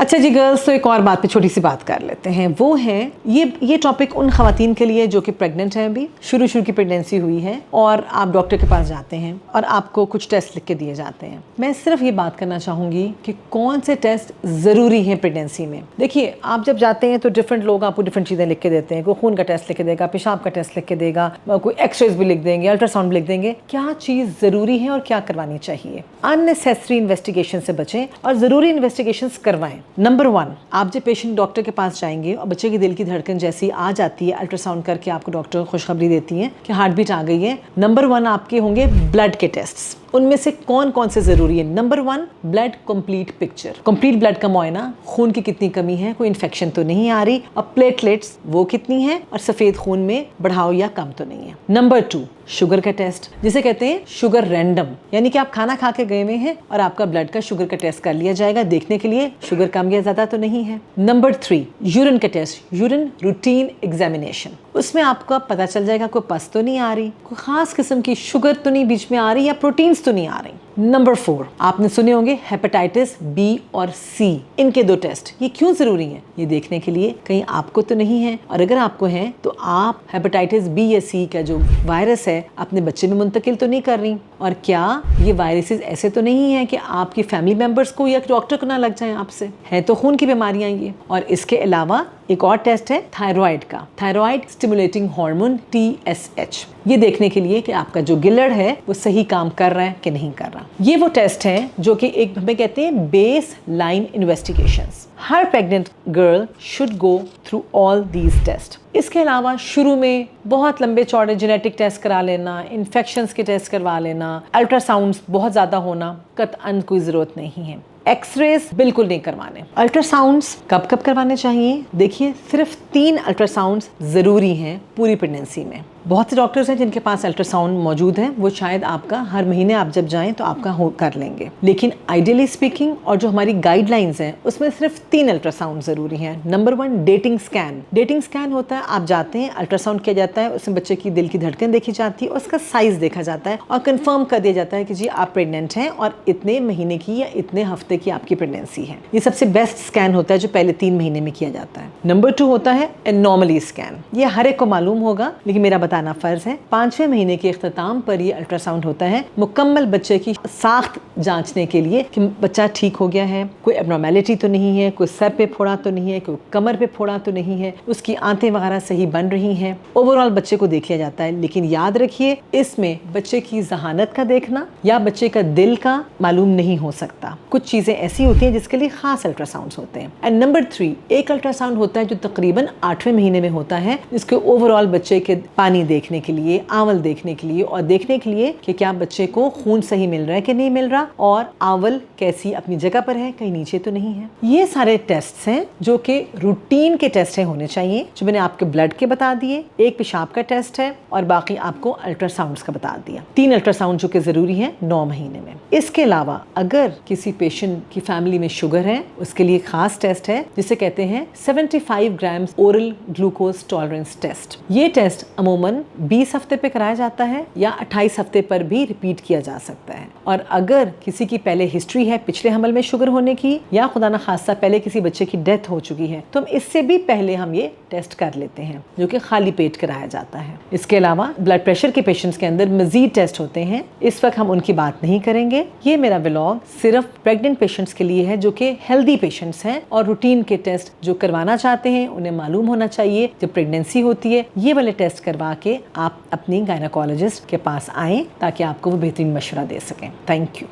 अच्छा जी गर्ल्स, तो एक और बात पे छोटी सी बात कर लेते हैं। वो है ये टॉपिक उन खवातीन के लिए जो कि प्रेग्नेंट हैं, अभी शुरू की प्रेगनेंसी हुई है और आप डॉक्टर के पास जाते हैं और आपको कुछ टेस्ट लिख के दिए जाते हैं। मैं सिर्फ ये बात करना चाहूँगी कि कौन से टेस्ट ज़रूरी हैं प्रेगनेंसी में। देखिए, आप जब जाते हैं तो डिफरेंट लोग आपको डिफरेंट चीज़ें लिख के देते हैं। कोई खून का टेस्ट लिख के देगा, पेशाब का टेस्ट लिख के देगा, कोई एक्सरेज भी लिख देंगे, अल्ट्रासाउंड भी लिख देंगे। क्या चीज़ ज़रूरी है और क्या करवानी चाहिए। अननेसेसरी इन्वेस्टिगेशन से बचें और ज़रूरी इन्वेस्टिगेशंस करवाएं। नंबर 1, आप जब पेशेंट डॉक्टर के पास जाएंगे और बच्चे की दिल की धड़कन जैसी आ जाती है, अल्ट्रासाउंड करके आपको डॉक्टर खुशखबरी देती है कि हार्ट बीट आ गई है। नंबर 1 आपके होंगे ब्लड के टेस्ट्स। उनमें से कौन कौन से जरूरी है। Number 1, blood complete picture, complete blood का मुआयना, खून की कितनी कमी है, कोई इन्फेक्शन तो नहीं आ रही, और प्लेटलेट्स वो कितनी है और सफेद खून में बढ़ाव या कम तो नहीं है। नंबर 2, शुगर का टेस्ट, जिसे कहते हैं शुगर रैंडम, यानी कि आप खाना खा के गए हुए हैं और आपका ब्लड का शुगर का टेस्ट कर लिया जाएगा देखने के लिए शुगर कम या ज्यादा तो नहीं है। नंबर 3, यूरिन का टेस्ट, यूरिन रूटीन एग्जामिनेशन, उसमें आपको पता चल जाएगा कोई पस तो नहीं आ रही, कोई खास किस्म की शुगर तो नहीं बीच में आ रही या प्रोटीन्स तो नहीं आ रही। नंबर 4, आपने सुने होंगे हेपेटाइटिस बी और सी, इनके 2 टेस्ट। ये क्यों जरूरी है? ये देखने के लिए कहीं आपको तो नहीं है, और अगर आपको है तो आप हेपेटाइटिस बी या सी का जो वायरस है अपने बच्चे में मुंतकिल तो नहीं कर रही, और क्या ये वायरसेस ऐसे तो नहीं है कि आपकी फैमिली मेंबर्स को या डॉक्टर को ना लग जाए आपसे। है तो खून की बीमारियां ये। और इसके अलावा एक और टेस्ट है थायराइड का, थायराइड स्टिमुलेटिंग हार्मोन TSH, ये देखने के लिए कि आपका जो गिलड़ है वो सही काम कर रहा है कि नहीं कर रहा। ये वो टेस्ट हैं जो कि एक हमें कहते हैं बेस लाइन इन्वेस्टिगेशंस। हर pregnant girl should go through all these test. इसके अलावा शुरू में बहुत लंबे चौड़े जेनेटिक टेस्ट करा लेना, इन्फेक्शंस के टेस्ट करवा लेना, अल्ट्रासाउंड्स बहुत ज़्यादा होना कतअन कोई ज़रूरत नहीं है। एक्सरेज बिल्कुल नहीं करवाने। अल्ट्रासाउंड्स कब कब करवाने चाहिए? देखिए, सिर्फ 3 अल्ट्रासाउंड्स ज़रूरी हैं पूरी प्रेगनेंसी में। बहुत से डॉक्टर्स हैं जिनके पास अल्ट्रासाउंड मौजूद है, वो शायद आपका हर महीने आप जब जाएं तो आपका कर लेंगे, लेकिन आइडियली स्पीकिंग और जो हमारी गाइडलाइंस हैं उसमें सिर्फ 3 अल्ट्रासाउंड ज़रूरी हैं। Number 1, dating scan. Dating scan होता है, आप जाते हैं, अल्ट्रासाउंड किया जाता है, उसमें बच्चे की दिल की धड़कन देखी जाती है, उसका साइज़ देखा जाता है और कन्फर्म कर दिया जाता है कि जी आप प्रेग्नेंट हैं और इतने महीने की या इतने हफ्ते की आपकी प्रेगनेंसी है। ये सबसे बेस्ट स्कैन होता है जो पहले 3 महीने में किया जाता है। नंबर 2 होता है एनॉमली स्कैन। ये हर एक को मालूम होगा, लेकिन मेरा बताना फर्ज है। 5वें महीने के इख्तिताम पर ये अल्ट्रासाउंड होता है, मुकम्मल बच्चे की साख्त जांचने के लिए कि बच्चा ठीक हो गया है, कोई एबनॉर्मेलिटी तो नहीं है, कोई सर पे फोड़ा तो नहीं है, कोई कमर पे फोड़ा तो नहीं है, उसकी आंतें वगैरह सही बन रही हैं। ओवरऑल बच्चे को देख लिया जाता है। लेकिन याद रखिए, इसमें बच्चे की जहानत का देखना या बच्चे का दिल का मालूम नहीं हो सकता। कुछ चीज़ें ऐसी होती हैं जिसके लिए खास अल्ट्रासाउंड होते हैं। एंड नंबर 3, एक अल्ट्रासाउंड होता है जो तकरीबन 8वें महीने में होता है, जिसके ओवरऑल बच्चे के पानी देखने के लिए, आंवल देखने के लिए और देखने के लिए कि क्या बच्चे को खून सही मिल रहा है कि नहीं मिल रहा, और आंवल कैसी अपनी जगह पर है, कहीं नीचे तो नहीं है। ये सारे टेस्ट हैं जो कि रूटीन के टेस्ट हैं होने चाहिए, जो मैंने आपके ब्लड के बता दिए, एक पेशाब का टेस्ट है और बाकी आपको अल्ट्रासाउंड्स का बता दिया। 3 अल्ट्रासाउंड जो कि जरूरी है 9 महीने में। इसके अलावा अगर किसी पेशेंट की फैमिली में शुगर है, उसके लिए खास टेस्ट है जिसे कहते हैं 75 ग्राम ओरल ग्लूकोज टॉलरेंस टेस्ट। ये टेस्ट अमूमन 20 हफ्ते पे कराया जाता है या 28 हफ्ते पर भी रिपीट किया जा सकता है। और अगर किसी की पहले हिस्ट्री है पिछले हमल में शुगर होने की, या खुदा न खास्ता पहले किसी बच्चे की डेथ हो चुकी है, तो हम इससे भी पहले हम ये टेस्ट कर लेते हैं, जो कि खाली पेट कराया जाता है। इसके अलावा ब्लड प्रेशर के पेशेंट्स के अंदर मजीद टेस्ट होते हैं, इस वक्त हम उनकी बात नहीं करेंगे। ये मेरा व्लॉग सिर्फ प्रेग्नेंट पेशेंट्स के लिए है जो कि हेल्दी पेशेंट्स हैं और रूटीन के टेस्ट जो करवाना चाहते हैं उन्हें मालूम होना चाहिए जब प्रेगनेंसी होती है। ये वाले टेस्ट करवा के आप अपनी गायनेकोलॉजिस्ट के पास आएं ताकि आपको वो बेहतरीन मशवरा दे सकें। Thank you.